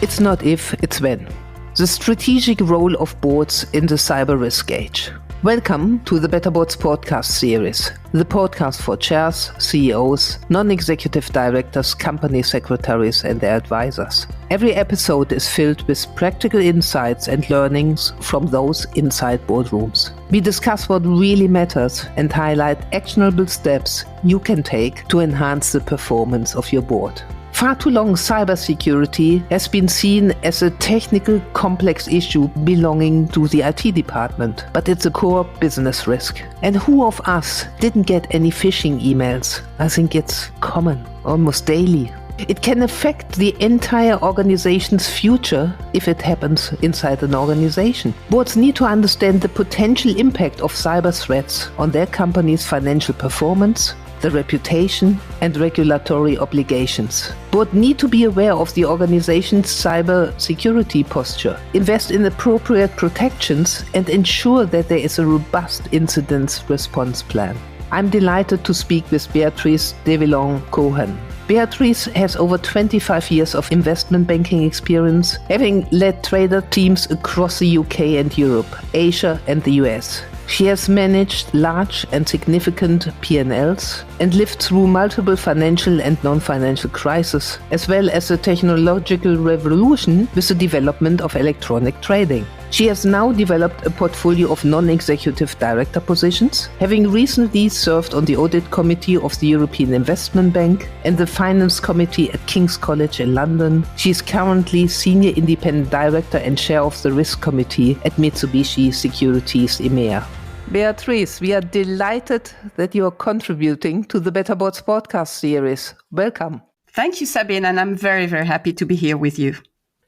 It's not if, it's when. The strategic role of boards in the cyber risk age. Welcome to the Better Boards podcast series, the podcast for chairs, CEOs, non-executive directors, company secretaries and their advisors. Every episode is filled with practical insights and learnings from those inside boardrooms. We discuss what really matters and highlight actionable steps you can take to enhance the performance of your board. Far too long, cybersecurity has been seen as a technical, complex issue belonging to the IT department, but it's a core business risk. And who of us didn't get any phishing emails? I think it's common, almost daily. It can affect the entire organization's future if it happens inside an organization. Boards need to understand the potential impact of cyber threats on their company's financial performance, the reputation and regulatory obligations. Boards need to be aware of the organization's cyber security posture, invest in appropriate protections, and ensure that there is a robust incident response plan. I'm delighted to speak with Beatrice Devillon-Cohen. Beatrice has over 25 years of investment banking experience, having led trader teams across the UK and Europe, Asia and the US. She has managed large and significant P&Ls and lived through multiple financial and non-financial crises, as well as the technological revolution with the development of electronic trading. She has now developed a portfolio of non-executive director positions, having recently served on the Audit Committee of the European Investment Bank and the Finance Committee at King's College in London. She is currently Senior Independent Director and Chair of the Risk Committee at Mitsubishi Securities EMEA. Beatrice, we are delighted that you are contributing to the Better Boards podcast series. Welcome. Thank you, Sabine, and I'm very, very happy to be here with you.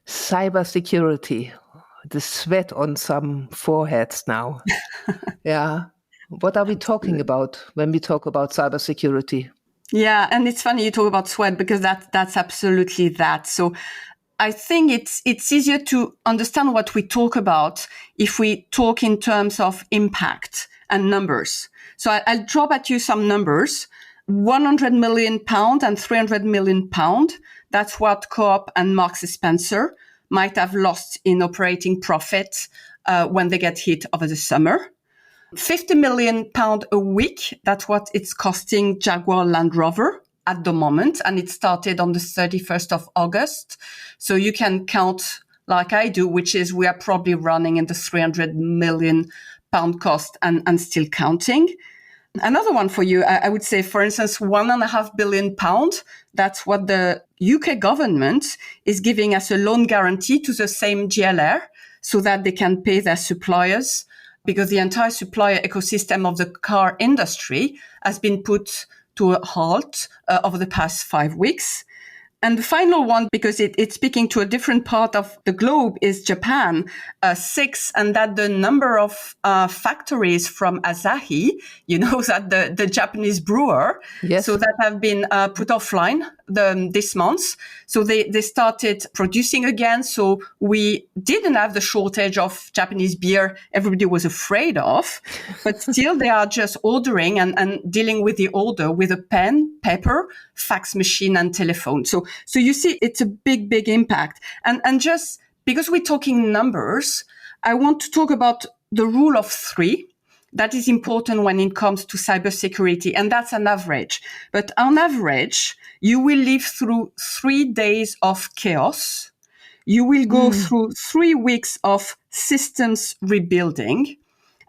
Cybersecurity, the sweat on some foreheads now. Yeah. What are we talking about when we talk about cybersecurity? Yeah, and it's funny you talk about sweat because that's absolutely that. So I think it's easier to understand what we talk about if we talk in terms of impact and numbers. So I'll drop at you some numbers. £100 million and £300 million. That's what Co-op and Marks & Spencer might have lost in operating profit when they get hit over the summer. £50 million a week. That's what it's costing Jaguar Land Rover at the moment, and it started on the 31st of August. So you can count like I do, which is we are probably running in the £300 million cost and still counting. Another one for you, I would say, for instance, £1.5 billion. That's what the UK government is giving as a loan guarantee to the same GLR so that they can pay their suppliers, because the entire supplier ecosystem of the car industry has been put to a halt over the past 5 weeks. And the final one, because it's speaking to a different part of the globe, is Japan, 6, and that the number of factories from Asahi, that the Japanese brewer, yes, so that have been put offline this month. So they started producing again. So we didn't have the shortage of Japanese beer everybody was afraid of, but still they are just ordering and dealing with the order with a pen, paper, fax machine and telephone. So you see, it's a big, big impact. And just because we're talking numbers, I want to talk about the rule of 3. That is important when it comes to cybersecurity, and that's an average. But on average, you will live through 3 days of chaos. You will go through 3 weeks of systems rebuilding,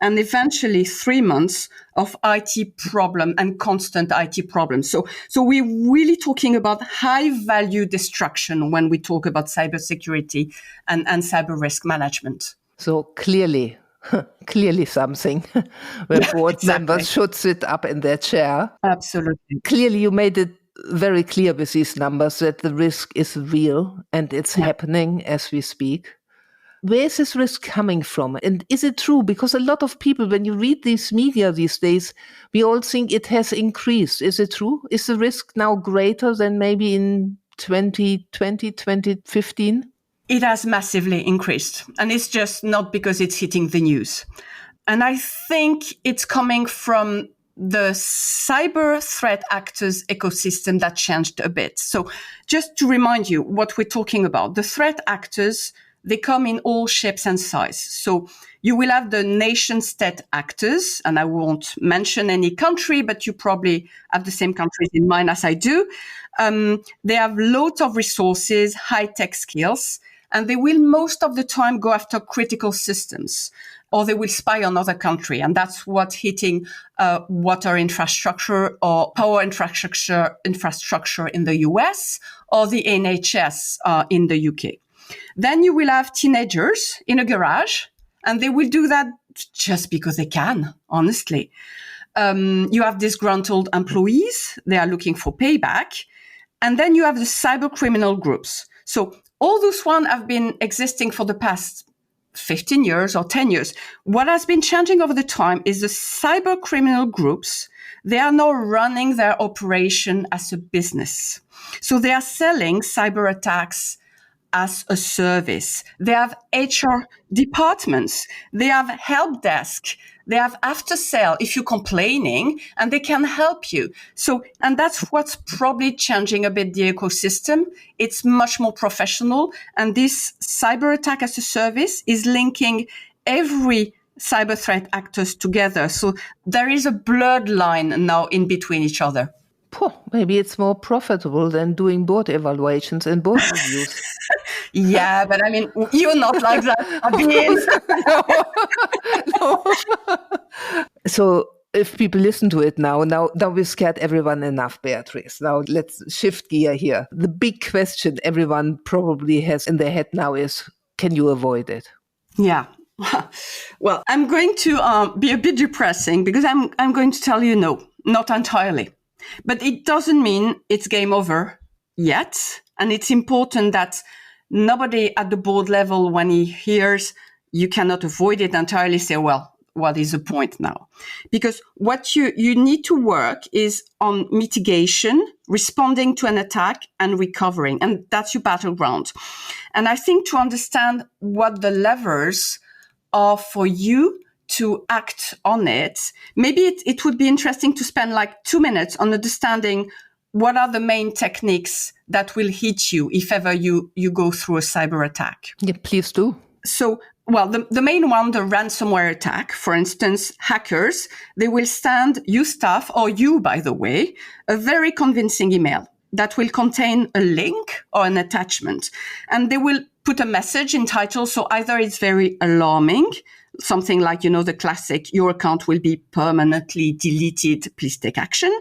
and eventually 3 months of IT problem and constant IT problems. So we're really talking about high value destruction when we talk about cybersecurity and cyber risk management. So clearly something where board members should sit up in their chair. Absolutely. Clearly you made it very clear with these numbers that the risk is real and it's happening as we speak. Where is this risk coming from? And is it true? Because a lot of people, when you read these media these days, we all think it has increased. Is it true? Is the risk now greater than maybe in 2020, 2015? It has massively increased. And it's just not because it's hitting the news. And I think it's coming from the cyber threat actors ecosystem that changed a bit. So just to remind you what we're talking about, the threat actors, they come in all shapes and sizes. So you will have the nation state actors, and I won't mention any country, but you probably have the same countries in mind as I do. They have loads of resources, high-tech skills, and they will most of the time go after critical systems, or they will spy on other country. And that's what's hitting water infrastructure or power infrastructure in the US or the NHS in the UK. Then you will have teenagers in a garage, and they will do that just because they can, honestly. You have disgruntled employees. They are looking for payback. And then you have the cyber criminal groups. So all those ones have been existing for the past 15 years or 10 years. What has been changing over the time is the cyber criminal groups. They are now running their operation as a business. So they are selling cyber attacks as a service. They have HR departments. They have help desk. They have after sale if you're complaining, and they can help you. So, and that's what's probably changing a bit the ecosystem. It's much more professional. And this cyber attack as a service is linking every cyber threat actors together. So there is a blurred line now in between each other. Maybe it's more profitable than doing board evaluations and board reviews. Yeah, but I mean, you're not like that, Sabine. No. So if people listen to it now we've scared everyone enough, Beatrice. Now let's shift gear here. The big question everyone probably has in their head now is, can you avoid it? Yeah. Well, I'm going to be a bit depressing because I'm going to tell you no, not entirely. But it doesn't mean it's game over yet. And it's important that nobody at the board level, when he hears you cannot avoid it entirely, say, well, what is the point now? Because what you need to work is on mitigation, responding to an attack, and recovering. And that's your battleground. And I think to understand what the levers are for you to act on it, maybe it would be interesting to spend like 2 minutes on understanding what are the main techniques that will hit you if ever you go through a cyber attack. Yeah, please do. So, well, the main one, the ransomware attack, for instance, hackers, they will send you staff, or you, by the way, a very convincing email that will contain a link or an attachment. And they will put a message in title. So either it's very alarming, something like, the classic, your account will be permanently deleted, please take action.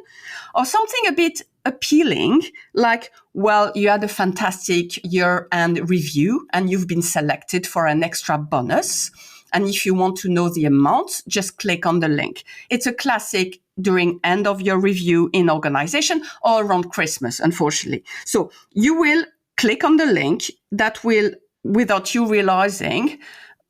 Or something a bit appealing, like, well, you had a fantastic year-end review and you've been selected for an extra bonus. And if you want to know the amount, just click on the link. It's a classic during end of your review in organization or around Christmas, unfortunately. So you will click on the link that will, without you realizing,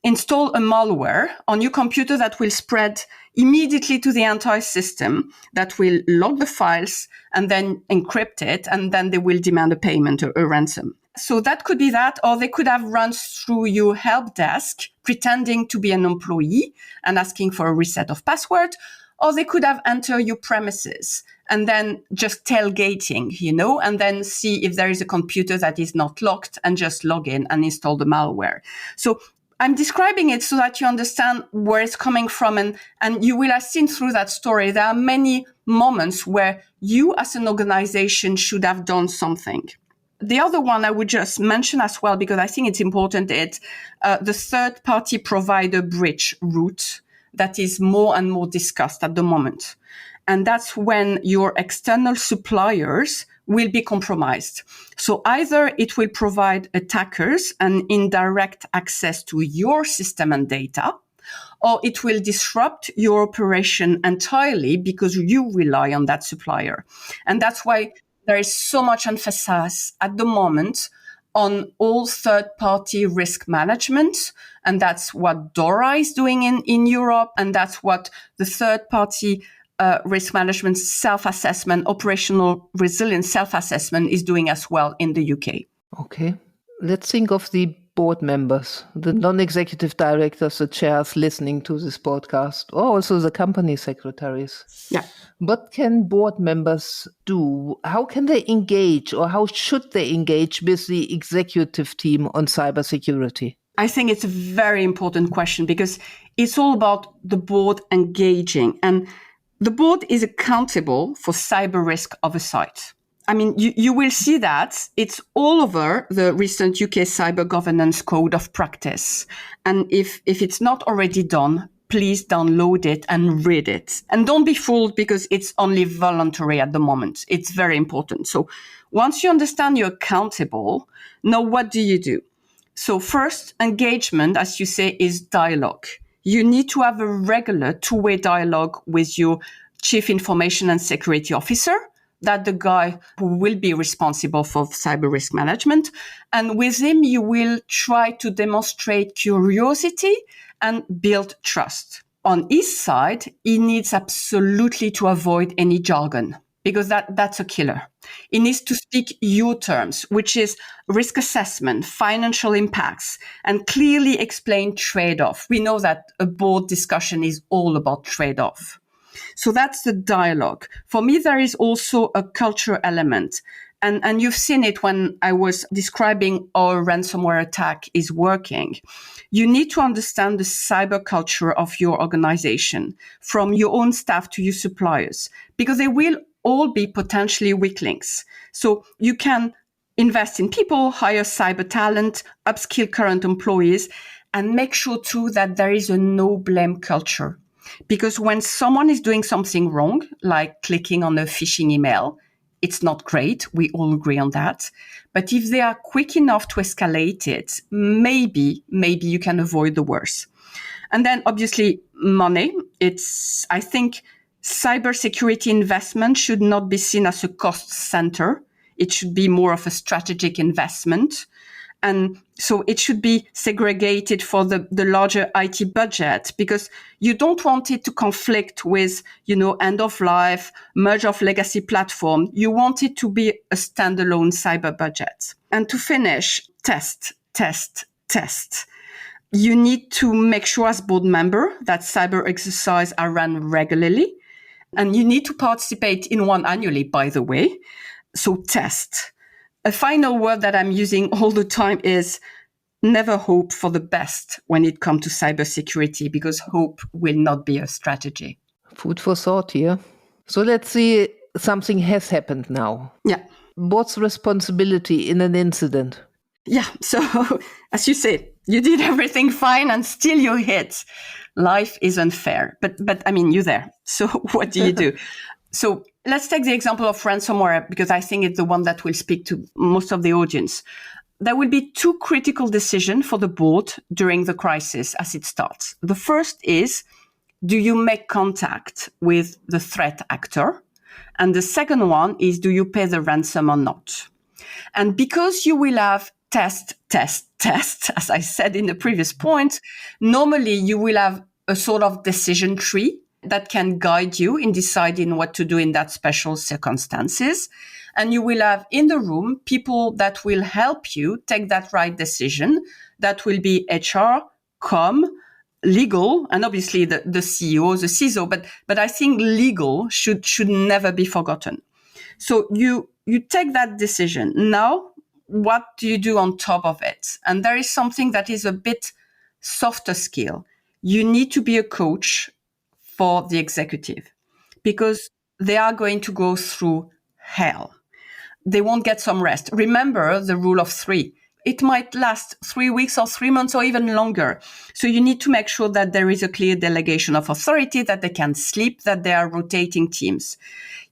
install a malware on your computer that will spread immediately to the entire system, that will log the files and then encrypt it, and then they will demand a payment, a ransom. So that could be that, or they could have run through your help desk pretending to be an employee and asking for a reset of password, or they could have entered your premises and then just tailgating, and then see if there is a computer that is not locked and just log in and install the malware. So I'm describing it so that you understand where it's coming from. And you will have seen through that story, there are many moments where you as an organization should have done something. The other one I would just mention as well, because I think it's important, it's the third-party provider breach route that is more and more discussed at the moment. And that's when your external suppliers will be compromised. So either it will provide attackers an indirect access to your system and data, or it will disrupt your operation entirely because you rely on that supplier. And that's why there is so much emphasis at the moment on all third-party risk management. And that's what DORA is doing in Europe. And that's what the third-party risk management self-assessment, operational resilience self-assessment is doing as well in the UK. Okay. Let's think of the board members, the non-executive directors, the chairs listening to this podcast, or also the company secretaries. Yeah. What can board members do? How can they engage, or how should they engage with the executive team on cybersecurity? I think it's a very important question because it's all about the board engaging. And the board is accountable for cyber risk oversight. I mean, you will see that it's all over the recent UK Cyber Governance Code of Practice. And if it's not already done, please download it and read it. And don't be fooled because it's only voluntary at the moment. It's very important. So once you understand you're accountable, now what do you do? So first, engagement, as you say, is dialogue. You need to have a regular two-way dialogue with your Chief Information and Security Officer, that the guy who will be responsible for cyber risk management. And with him, you will try to demonstrate curiosity and build trust. On his side, he needs absolutely to avoid any jargon because that's a killer. He needs to speak your terms, which is risk assessment, financial impacts, and clearly explain trade-off. We know that a board discussion is all about trade-off. So that's the dialogue. For me, there is also a culture element. And you've seen it when I was describing how a ransomware attack is working. You need to understand the cyber culture of your organization, from your own staff to your suppliers, because they will all be potentially weak links. So you can invest in people, hire cyber talent, upskill current employees, and make sure too that there is a no blame culture. Because when someone is doing something wrong, like clicking on a phishing email, it's not great. We all agree on that. But if they are quick enough to escalate it, maybe you can avoid the worst. And then obviously money. I think cybersecurity investment should not be seen as a cost center. It should be more of a strategic investment. And so it should be segregated for the larger IT budget because you don't want it to conflict with, end of life, merge of legacy platform. You want it to be a standalone cyber budget. And to finish, test. You need to make sure as board member that cyber exercises are run regularly. And you need to participate in one annually, by the way. So test. A final word that I'm using all the time is never hope for the best when it comes to cybersecurity, because hope will not be a strategy. Food for thought here. So let's see, something has happened now. Yeah. What's responsibility in an incident? Yeah. So as you said, you did everything fine and still you hit. Life is unfair. But I mean, you're there. So what do you do? So let's take the example of ransomware, because I think it's the one that will speak to most of the audience. There will be two critical decisions for the board during the crisis as it starts. The first is, do you make contact with the threat actor? And the second one is, do you pay the ransom or not? And because you will have test, as I said in the previous point, normally you will have a sort of decision tree that can guide you in deciding what to do in that special circumstances. And you will have in the room people that will help you take that right decision. That will be HR, com, legal, and obviously the CEO, the CISO. But I think legal should never be forgotten. So you take that decision. Now, what do you do on top of it? And there is something that is a bit softer skill. You need to be a coach for the executive, because they are going to go through hell. They won't get some rest. Remember the rule of 3. It might last 3 weeks or 3 months or even longer. So you need to make sure that there is a clear delegation of authority, that they can sleep, that they are rotating teams.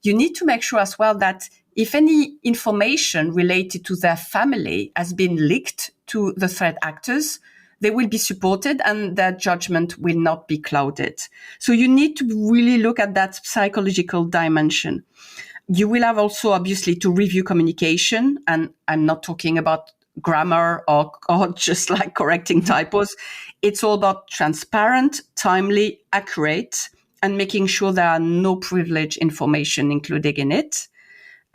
You need to make sure as well that if any information related to their family has been leaked to the threat actors, they will be supported and their judgment will not be clouded. So you need to really look at that psychological dimension. You will have also obviously to review communication, and I'm not talking about grammar or just like correcting typos. It's all about transparent, timely, accurate, and making sure there are no privileged information included in it.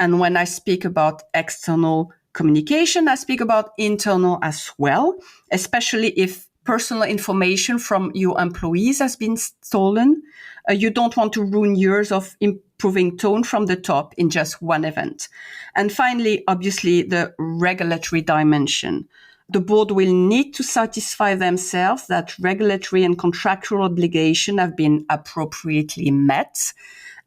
And when I speak about external communication. I speak about internal as well, especially if personal information from your employees has been stolen. You don't want to ruin years of improving tone from the top in just one event. And finally, obviously, the regulatory dimension. The board will need to satisfy themselves that regulatory and contractual obligations have been appropriately met.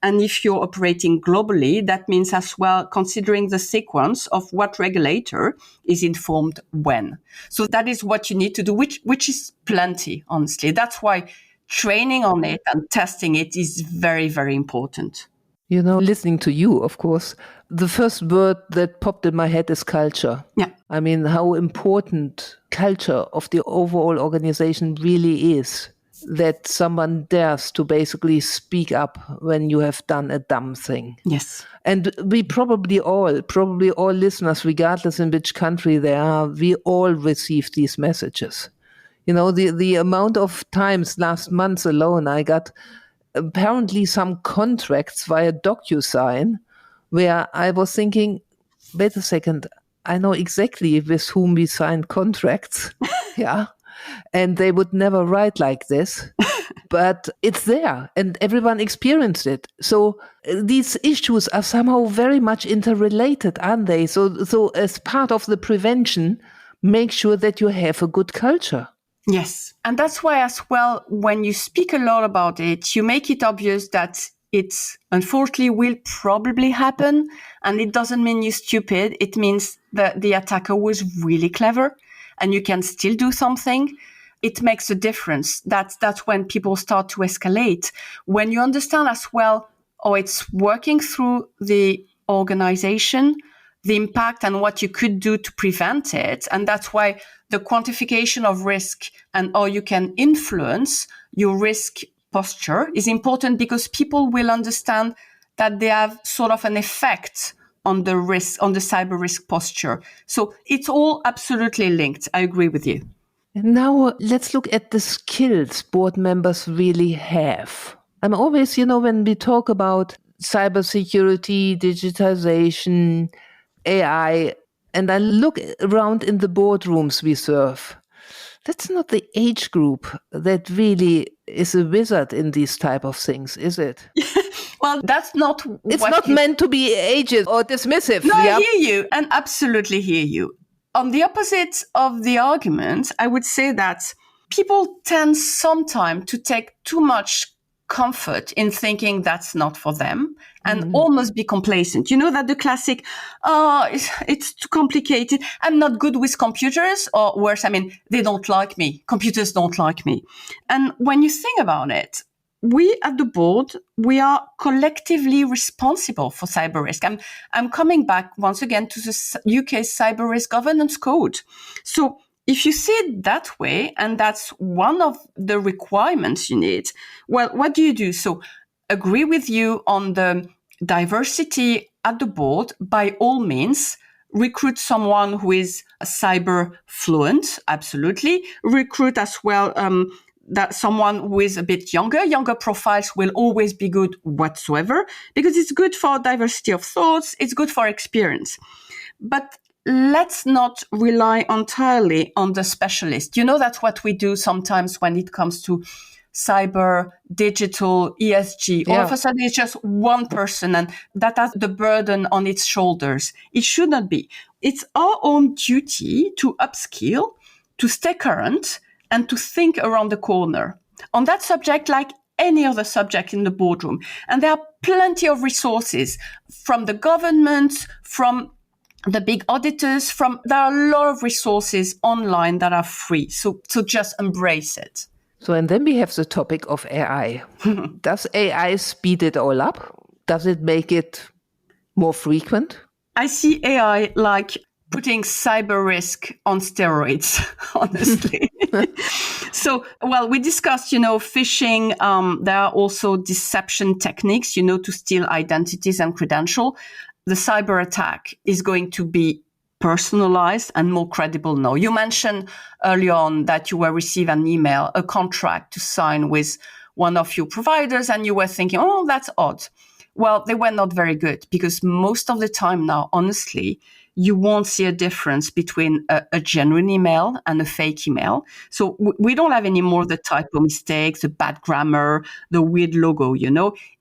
And if you're operating globally, that means as well considering the sequence of what regulator is informed when. So that is what you need to do, which is plenty, honestly. That's why training on it and testing it is very, very important. You know, listening to you, of course, the first word that popped in my head is culture. Yeah. I mean, how important culture of the overall organization really is, that someone dares to basically speak up when you have done a dumb thing. Yes. And we probably all listeners, regardless in which country they are, we all receive these messages. You know, the amount of times last month alone, I got apparently some contracts via DocuSign where I was thinking, wait a second, I know exactly with whom we signed contracts. Yeah. And they would never write like this, but it's there and everyone experienced it. So these issues are somehow very much interrelated, aren't they? So as part of the prevention, make sure that you have a good culture. Yes. And that's why as well, when you speak a lot about it, you make it obvious that it unfortunately will probably happen. And it doesn't mean you're stupid. It means that the attacker was really clever and you can still do something. It makes a difference. That's when people start to escalate. When you understand as well, it's working through the organization, the impact and what you could do to prevent it. And that's why the quantification of risk and how you can influence your risk posture is important, because people will understand that they have sort of an effect on the risk, on the cyber risk posture. So it's all absolutely linked. I agree with you. Now let's look at the skills board members really have. I'm always, when we talk about cybersecurity, digitization, AI, and I look around in the boardrooms we serve, that's not the age group that really is a wizard in these type of things, is it? Well, that's not... It's not meant to be ageist or dismissive. No, I hear you and absolutely hear you. On the opposite of the argument, I would say that people tend sometimes to take too much comfort in thinking that's not for them and almost be complacent. You know that the classic, it's too complicated. I'm not good with computers, or worse, they don't like me. Computers don't like me. And when you think about it, we at the board, we are collectively responsible for cyber risk. I'm coming back once again to the UK Cyber Risk Governance Code. So if you see it that way, and that's one of the requirements you need, well, what do you do? So agree with you on the diversity at the board. By all means, recruit someone who is cyber fluent. Absolutely. Recruit as well that someone who is a bit younger. Younger profiles will always be good whatsoever, because it's good for diversity of thoughts. It's good for experience. But let's not rely entirely on the specialist. That's what we do sometimes when it comes to cyber, digital, ESG. All of a sudden, it's just one person and that has the burden on its shoulders. It should not be. It's our own duty to upskill, to stay current, and to think around the corner on that subject, like any other subject in the boardroom. And there are plenty of resources from the government, from the big auditors, there are a lot of resources online that are free. So just embrace it. So, and then we have the topic of AI. Does AI speed it all up? Does it make it more frequent? I see AI like putting cyber risk on steroids, honestly. So, we discussed, phishing. There are also deception techniques, to steal identities and credentials. The cyber attack is going to be personalized and more credible now. You mentioned earlier on that you were receiving an email, a contract to sign with one of your providers, and you were thinking, oh, that's odd. Well, they were not very good because most of the time now, honestly, you won't see a difference between a genuine email and a fake email. So we don't have any more the typo mistakes, the bad grammar, the weird logo,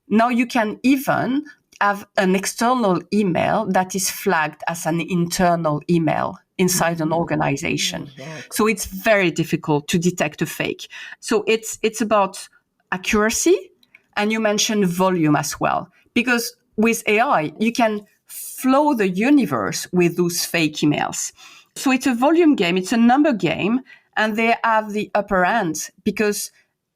Now you can even have an external email that is flagged as an internal email inside an organization. So it's very difficult to detect a fake. So it's about accuracy. And you mentioned volume as well, because with AI, you can flow the universe with those fake emails. So it's a volume game, it's a number game, and they have the upper hand because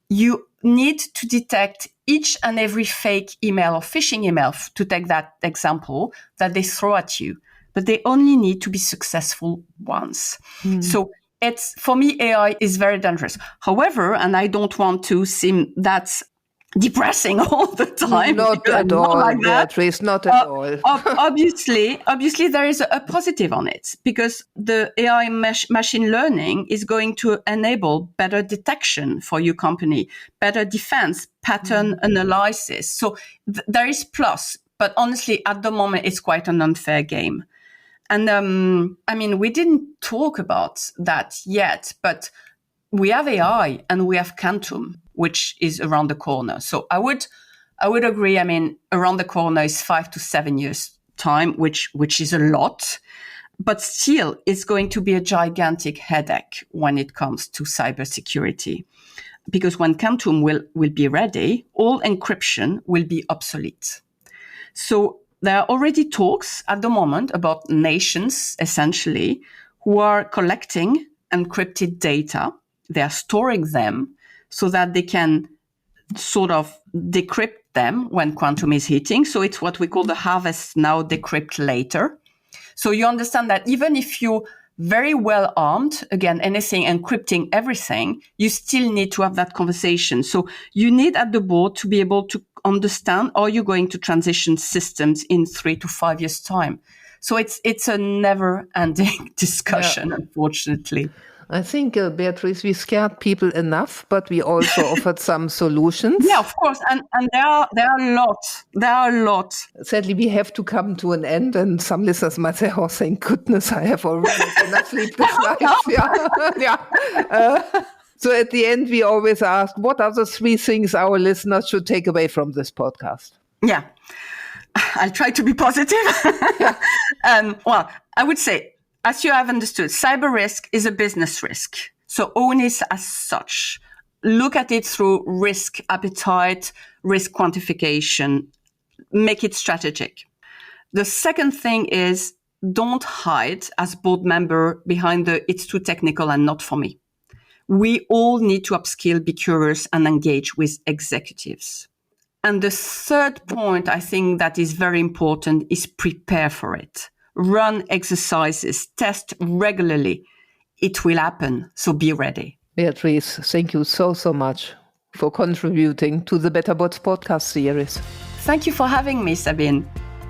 you need to detect each and every fake email or phishing email, to take that example, that they throw at you. But they only need to be successful once. So for me, AI is very dangerous. However, and I don't want to seem that depressing all the time. Not at all, like Beatrice, not at all. Obviously, there is a positive on it because the AI machine learning is going to enable better detection for your company, better defense, pattern analysis. So there is plus, but honestly, at the moment, it's quite an unfair game. And we didn't talk about that yet, but we have AI and we have Quantum, which is around the corner. So I would agree. Around the corner is 5 to 7 years time, which is a lot, but still it's going to be a gigantic headache when it comes to cybersecurity. Because when Quantum will be ready, all encryption will be obsolete. So there are already talks at the moment about nations, essentially, who are collecting encrypted data. They are storing them so that they can sort of decrypt them when Quantum is hitting. So it's what we call the harvest now, decrypt later. So you understand that even if you're very well armed, again, anything encrypting everything, you still need to have that conversation. So you need at the board to be able to understand, are you going to transition systems in 3 to 5 years' time? So it's a never-ending discussion, unfortunately. I think, Beatrice, we scared people enough, but we also offered some solutions. Yeah, of course. And there are a lot. There are a lot. Sadly, we have to come to an end, and some listeners might say, oh, thank goodness, I have already enough sleepless nights. So at the end, we always ask, what are the 3 things our listeners should take away from this podcast? Yeah, I'll try to be positive. Well, I would say, as you have understood, cyber risk is a business risk. So own it as such. Look at it through risk appetite, risk quantification, make it strategic. The second thing is don't hide as board member behind it's too technical and not for me. We all need to upskill, be curious, and engage with executives. And the third point I think that is very important is prepare for it. Run exercises, test regularly. It will happen, so be ready. Beatrice, thank you so much for contributing to the Better Boards podcast series. Thank you for having me, Sabine.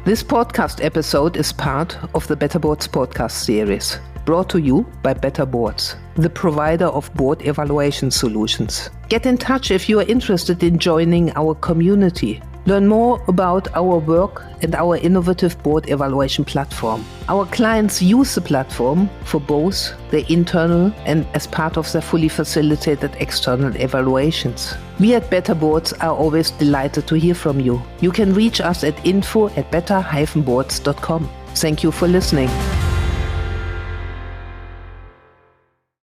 This podcast episode is part of the Better Boards podcast series, brought to you by Better Boards, the provider of board evaluation solutions. Get in touch if you are interested in joining our community. Learn more about our work and our innovative board evaluation platform. Our clients use the platform for both their internal and as part of their fully facilitated external evaluations. We at Better Boards are always delighted to hear from you. You can reach us at info@better-boards.com. Thank you for listening.